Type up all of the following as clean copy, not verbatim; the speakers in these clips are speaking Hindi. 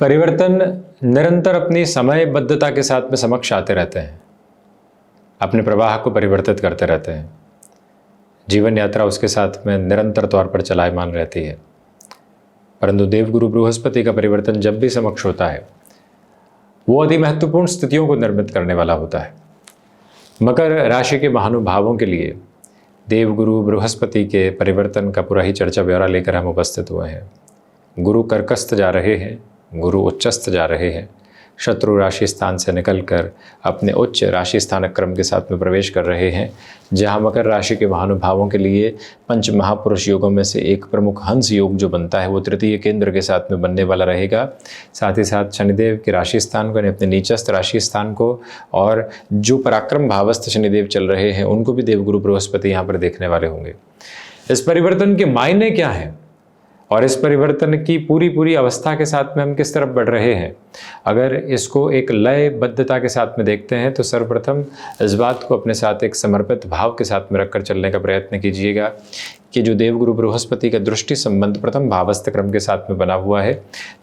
परिवर्तन निरंतर अपनी समयबद्धता के साथ में समक्ष आते रहते हैं, अपने प्रवाह को परिवर्तित करते रहते हैं। जीवन यात्रा उसके साथ में निरंतर तौर पर चलायमान रहती है। परंतु देवगुरु बृहस्पति का परिवर्तन जब भी समक्ष होता है, वो अति महत्वपूर्ण स्थितियों को निर्मित करने वाला होता है। मकर राशि के महानुभावों के लिए देवगुरु बृहस्पति के परिवर्तन का पूरा ही चर्चा ब्यौरा लेकर हम उपस्थित हुए हैं। गुरु कर्कस्थ जा रहे हैं, गुरु उच्चस्थ जा रहे हैं, शत्रु राशि स्थान से निकलकर अपने उच्च राशि स्थानक क्रम के साथ में प्रवेश कर रहे हैं, जहां मकर राशि के महानुभावों के लिए पंच महापुरुष योगों में से एक प्रमुख हंस योग जो बनता है वो तृतीय केंद्र के साथ में बनने वाला रहेगा। साथ ही साथ शनिदेव के राशि स्थान को, अपने नीचस्थ राशि स्थान को, और जो पराक्रम भावस्थ शनिदेव चल रहे हैं उनको भी देवगुरु बृहस्पति यहाँ पर देखने वाले होंगे। इस परिवर्तन के मायने क्या हैं और इस परिवर्तन की पूरी अवस्था के साथ में हम किस तरफ बढ़ रहे हैं, अगर इसको एक लयबद्धता के साथ में देखते हैं तो सर्वप्रथम इस बात को अपने साथ एक समर्पित भाव के साथ में रखकर चलने का प्रयत्न कीजिएगा कि जो देवगुरु बृहस्पति का दृष्टि संबंध प्रथम भावस्थ क्रम के साथ में बना हुआ है,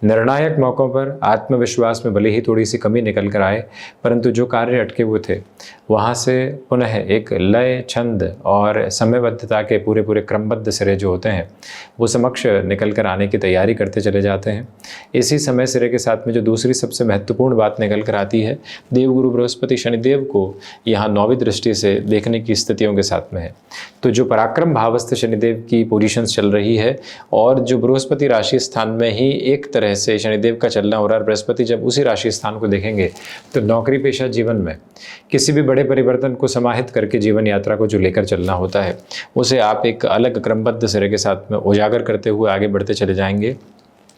निर्णायक मौकों पर आत्मविश्वास में भले ही थोड़ी सी कमी निकल कर आए, परंतु जो कार्य अटके हुए थे वहाँ से पुनः एक लय, छंद और समयबद्धता के पूरे क्रमबद्ध सिरे जो होते हैं वो समक्ष निकल कर आने की तैयारी करते चले जाते हैं। इसी समय सिरे के साथ में जो दूसरी सबसे महत्वपूर्ण बात निकल कर आती है, देवगुरु बृहस्पति शनिदेव को यहाँ 9वीं दृष्टि से देखने की स्थितियों के साथ में है। तो जो पराक्रम भावस्थ शनिदेव की पोजीशंस चल रही है और जो बृहस्पति राशि स्थान में ही एक तरह से शनिदेव का चलना हो रहा है, बृहस्पति जब उसी राशि स्थान को देखेंगे तो नौकरी पेशा जीवन में किसी भी बड़े परिवर्तन को समाहित करके जीवन यात्रा को जो लेकर चलना होता है उसे आप एक अलग क्रमबद्ध सिरे के साथ में उजागर करते हुए आगे बढ़ते चले जाएंगे।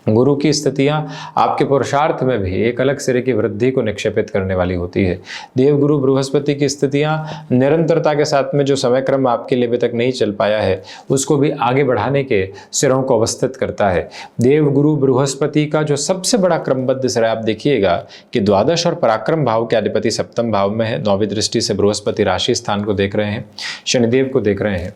गुरु की स्थितियाँ आपके पुरुषार्थ में भी एक अलग सिरे की वृद्धि को निक्षेपित करने वाली होती है। देवगुरु बृहस्पति की स्थितियाँ निरंतरता के साथ में जो समय क्रम आपके लिए अभी तक नहीं चल पाया है उसको भी आगे बढ़ाने के सिरों को अवस्थित करता है। देवगुरु बृहस्पति का जो सबसे बड़ा क्रमबद्ध सिरा आप देखिएगा कि द्वादश और पराक्रम भाव के अधिपति सप्तम भाव में है, 9वीं दृष्टि से बृहस्पति राशि स्थान को देख रहे हैं, शनिदेव को देख रहे हैं।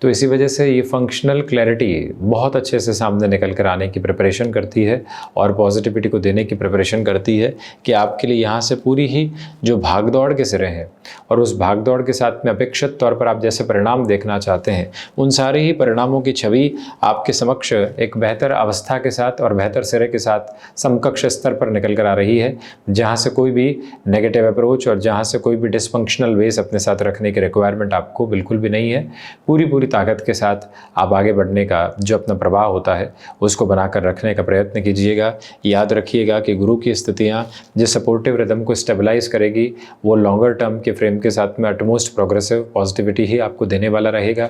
तो इसी वजह से ये फंक्शनल क्लैरिटी बहुत अच्छे से सामने निकल कर आने की प्रिपरेशन करती है और पॉजिटिविटी को देने की प्रिपरेशन करती है कि आपके लिए यहाँ से पूरी ही जो भागदौड़ के सिरे हैं और उस भागदौड़ के साथ में अपेक्षित तौर पर आप जैसे परिणाम देखना चाहते हैं उन सारे ही परिणामों की छवि आपके समक्ष एक बेहतर अवस्था के साथ और बेहतर सिरे के साथ समकक्ष स्तर पर निकल कर आ रही है, जहाँ से कोई भी नेगेटिव अप्रोच और जहाँ से कोई भी डिसफंक्शनल वेज अपने साथ रखने की रिक्वायरमेंट आपको बिल्कुल भी नहीं है। पूरी ताकत के साथ आप आगे बढ़ने का जो अपना प्रवाह होता है उसको बनाकर रखने का प्रयत्न कीजिएगा। याद रखिएगा कि गुरु की स्थितियाँ जिस सपोर्टिव रिदम को स्टेबलाइज करेगी वो लॉन्गर टर्म के फ्रेम के साथ में अटमोस्ट प्रोग्रेसिव पॉजिटिविटी ही आपको देने वाला रहेगा।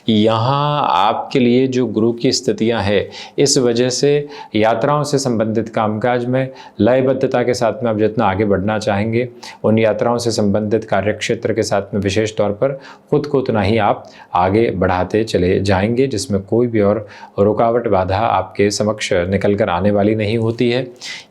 यहाँ आपके लिए जो गुरु की स्थितियाँ हैं इस वजह से यात्राओं से संबंधित कामकाज में लयबद्धता के साथ में आप जितना आगे बढ़ना चाहेंगे उन यात्राओं से संबंधित कार्यक्षेत्र के साथ में विशेष तौर पर खुद को उतना ही आप आगे बढ़ाते चले जाएंगे, जिसमें कोई भी और रुकावट बाधा आपके समक्ष निकल कर आने वाली नहीं होती है।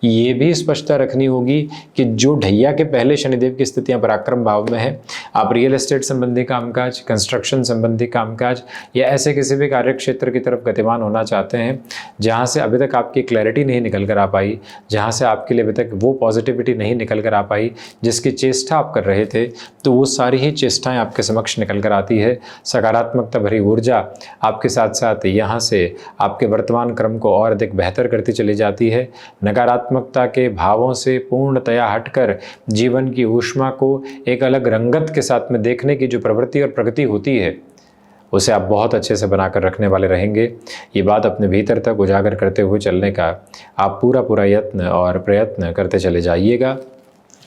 ये भी स्पष्टता रखनी होगी कि जो ढैया के पहले शनिदेव की स्थितियां पराक्रम भाव में है, आप रियल एस्टेट संबंधी कामकाज, कंस्ट्रक्शन संबंधी कामकाज या ऐसे किसी भी कार्य क्षेत्र की तरफ गतिमान होना चाहते हैं जहां से अभी तक आपकी क्लैरिटी नहीं निकल कर आ पाई, जहां से आपके लिए अभी तक वो पॉजिटिविटी नहीं निकल कर आ पाई जिसकी चेष्टा आप कर रहे थे, तो वो सारी ही चेष्टाएं आपके समक्ष निकल कर आती है। सकारात्मकता भरी ऊर्जा आपके साथ साथ यहाँ से आपके वर्तमान क्रम को और अधिक बेहतर करती चली जाती है। नकारात्मकता के भावों से पूर्णतया हटकर जीवन की ऊष्मा को एक अलग रंगत के साथ में देखने की जो प्रवृत्ति और प्रगति होती है उसे आप बहुत अच्छे से बनाकर रखने वाले रहेंगे। ये बात अपने भीतर तक उजागर करते हुए चलने का आप पूरा यत्न और प्रयत्न करते चले जाइएगा।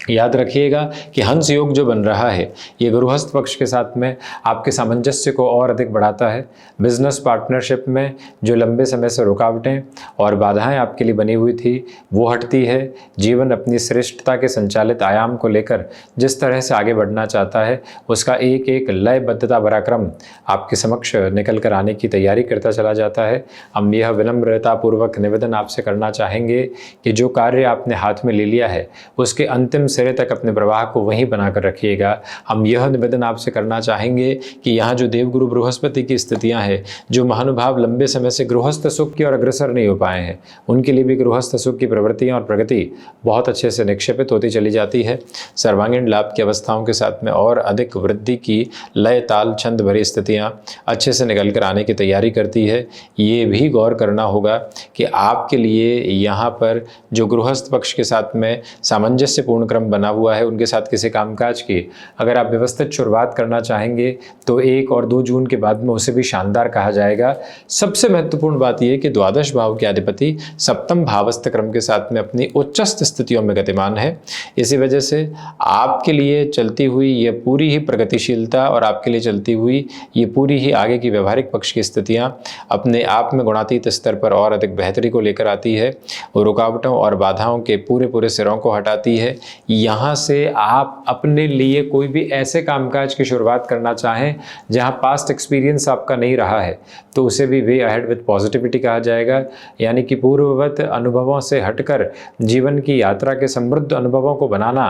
याद रखिएगा कि हंस योग जो बन रहा है ये गृहस्थ पक्ष के साथ में आपके सामंजस्य को और अधिक बढ़ाता है। बिजनेस पार्टनरशिप में जो लंबे समय से रुकावटें और बाधाएं आपके लिए बनी हुई थी वो हटती है। जीवन अपनी श्रेष्ठता के संचालित आयाम को लेकर जिस तरह से आगे बढ़ना चाहता है उसका एक एक लयबद्धता भरा क्रम आपके समक्ष निकल कर आने की तैयारी करता चला जाता है। हम यह विनम्रतापूर्वक निवेदन आपसे करना चाहेंगे कि जो कार्य आपने हाथ में ले लिया है उसके अंतिम सिरे तक अपने प्रवाह को वहीं बनाकर रखिएगा। हम यह निवेदन आपसे करना चाहेंगे कि यहाँ जो देवगुरु बृहस्पति की स्थितियाँ हैं, जो महानुभाव लंबे समय से गृहस्थ सुख की ओर अग्रसर नहीं हो पाए हैं, उनके लिए भी गृहस्थ सुख की प्रवृत्तियाँ और प्रगति बहुत अच्छे से निक्षेपित होती चली जाती है। सर्वांगीण लाभ की अवस्थाओं के साथ में और अधिक वृद्धि की लय ताल छंद भरी स्थितियाँ अच्छे से निकल कर आने की तैयारी करती है। ये भी गौर करना होगा कि आपके लिए यहाँ पर जो गृहस्थ पक्ष के साथ में सामंजस्यपूर्ण क्रम बना हुआ है, उनके साथ किसी कामकाज की अगर आप व्यवस्थित शुरुआत करना चाहेंगे तो 1 और 2 जून के बाद में उसे भी शानदार कहा जाएगा। सबसे महत्वपूर्ण बात यह कि द्वादश भाव के अधिपति सप्तम भावस्थ क्रम के साथ में अपनी उच्चस्थ स्थितियों में गतिमान है। इसी वजह से आपके लिए चलती हुई ये पूरी ही प्रगतिशीलता और आपके लिए चलती हुई ये पूरी ही आगे की व्यवहारिक पक्ष की स्थितियां अपने आप में गुणातीत स्तर पर और अधिक बेहतरी को लेकर आती है और रुकावटों और बाधाओं के पूरे सिरों को हटाती है। यहाँ से आप अपने लिए कोई भी ऐसे कामकाज की शुरुआत करना चाहें जहाँ पास्ट एक्सपीरियंस आपका नहीं रहा है तो उसे भी वे अहेड विद पॉजिटिविटी कहा जाएगा, यानी कि पूर्ववत अनुभवों से हटकर जीवन की यात्रा के समृद्ध अनुभवों को बनाना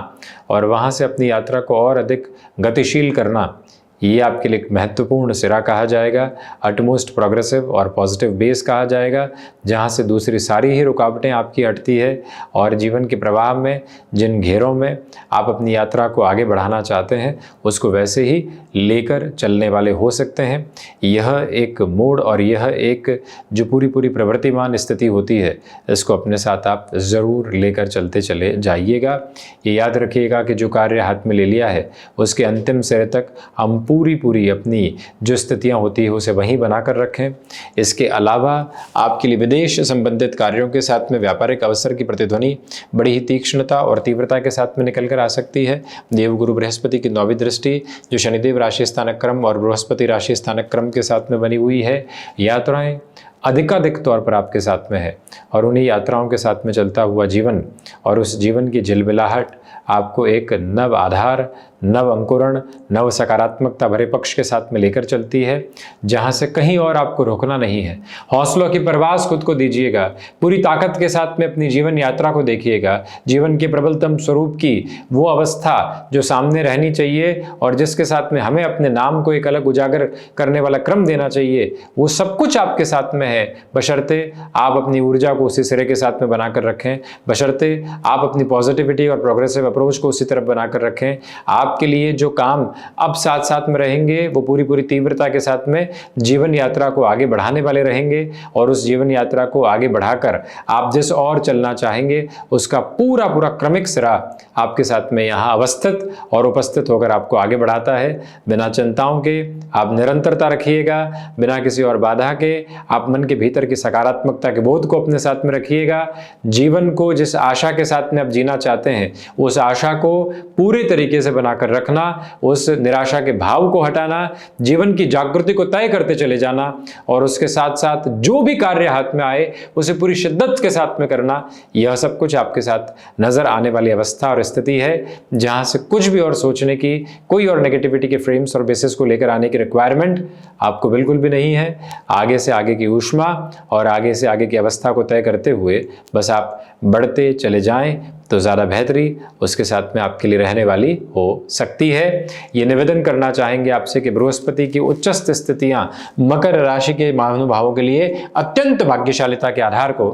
और वहाँ से अपनी यात्रा को और अधिक गतिशील करना, ये आपके लिए महत्वपूर्ण सिरा कहा जाएगा। अटमोस्ट प्रोग्रेसिव और पॉजिटिव बेस कहा जाएगा, जहाँ से दूसरी सारी ही रुकावटें आपकी हटती है और जीवन के प्रवाह में जिन घेरों में आप अपनी यात्रा को आगे बढ़ाना चाहते हैं उसको वैसे ही लेकर चलने वाले हो सकते हैं। यह एक मोड़ और यह एक जो पूरी प्रवृत्तिमान स्थिति होती है, इसको अपने साथ आप ज़रूर लेकर चलते चले जाइएगा। ये याद रखिएगा कि जो कार्य हाथ में ले लिया है उसके अंतिम सिरे तक हम पूरी अपनी जो स्थितियां होती है उसे वहीं बनाकर रखें। इसके अलावा आपके लिए विदेश संबंधित कार्यों के साथ में व्यापारिक अवसर की प्रतिध्वनि बड़ी ही तीक्ष्णता और तीव्रता के साथ में निकल कर आ सकती है। देवगुरु बृहस्पति की 9वीं दृष्टि जो शनिदेव राशि स्थानक क्रम और बृहस्पति राशि स्थानक क्रम के साथ में बनी हुई है, यात्राएं अधिकाधिक तौर पर आपके साथ में है और उन्हीं यात्राओं के साथ में चलता हुआ जीवन और उस जीवन की झिलमिलाहट आपको एक नव आधार, नव अंकुरण, नव सकारात्मकता भरे पक्ष के साथ में लेकर चलती है, जहां से कहीं और आपको रोकना नहीं है। हौसलों की परवास खुद को दीजिएगा, पूरी ताकत के साथ में अपनी जीवन यात्रा को देखिएगा। जीवन के प्रबलतम स्वरूप की वो अवस्था जो सामने रहनी चाहिए और जिसके साथ में हमें अपने नाम को एक अलग उजागर करने वाला क्रम देना चाहिए, वो सब कुछ आपके साथ में है, बशर्ते आप अपनी ऊर्जा को उसी सिरे के साथ में बनाकर रखें, बशर्ते आप अपनी पॉजिटिविटी और प्रोग्रेसिव अप्रोच को उसी तरफ बनाकर रखें। आपके लिए जो काम अब साथ साथ में रहेंगे वो पूरी तीव्रता के साथ में जीवन यात्रा को आगे बढ़ाने वाले रहेंगे और उस जीवन यात्रा को आगे बढ़ाकर आप जिस और चलना चाहेंगे उसका पूरा क्रमिक सिरा आपके साथ में यहाँ अवस्थित और उपस्थित होकर आपको आगे बढ़ाता है। बिना चिंताओं के आप निरंतरता रखिएगा, बिना किसी और बाधा के आप मन के भीतर की सकारात्मकता के बोध को अपने साथ में रखिएगा। जीवन को जिस आशा के साथ में आप जीना चाहते हैं उस आशा को पूरे तरीके से बनाकर रखना, उस निराशा के भाव को हटाना, जीवन की जागृति को तय करते चले जाना और उसके साथ साथ जो भी कार्य हाथ में आए उसे पूरी शिद्दत के साथ में करना, यह सब कुछ आपके साथ नजर आने वाली अवस्था और स्थिति है, जहां से कुछ भी और सोचने की, कोई और नेगेटिविटी के फ्रेम्स और बेसिस को लेकर आने की रिक्वायरमेंट आपको बिल्कुल भी नहीं है। आगे से आगे की ऊष्मा और आगे से आगे की अवस्था को तय करते हुए बस आप बढ़ते चले जाएं तो ज़्यादा बेहतरी उसके साथ में आपके लिए रहने वाली हो सकती है। ये निवेदन करना चाहेंगे आपसे कि बृहस्पति की उच्चस्थ स्थितियां मकर राशि के महानुभावों के लिए अत्यंत भाग्यशालिता के आधार को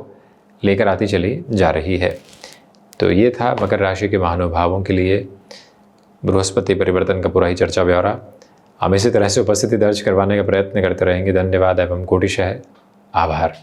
लेकर आती चली जा रही है। तो ये था मकर राशि के महानुभावों के लिए बृहस्पति परिवर्तन का पूरा ही चर्चा ब्यौरा। हम इसी तरह से उपस्थिति दर्ज करवाने का प्रयत्न करते रहेंगे। धन्यवाद एवं कोटिशः आभार।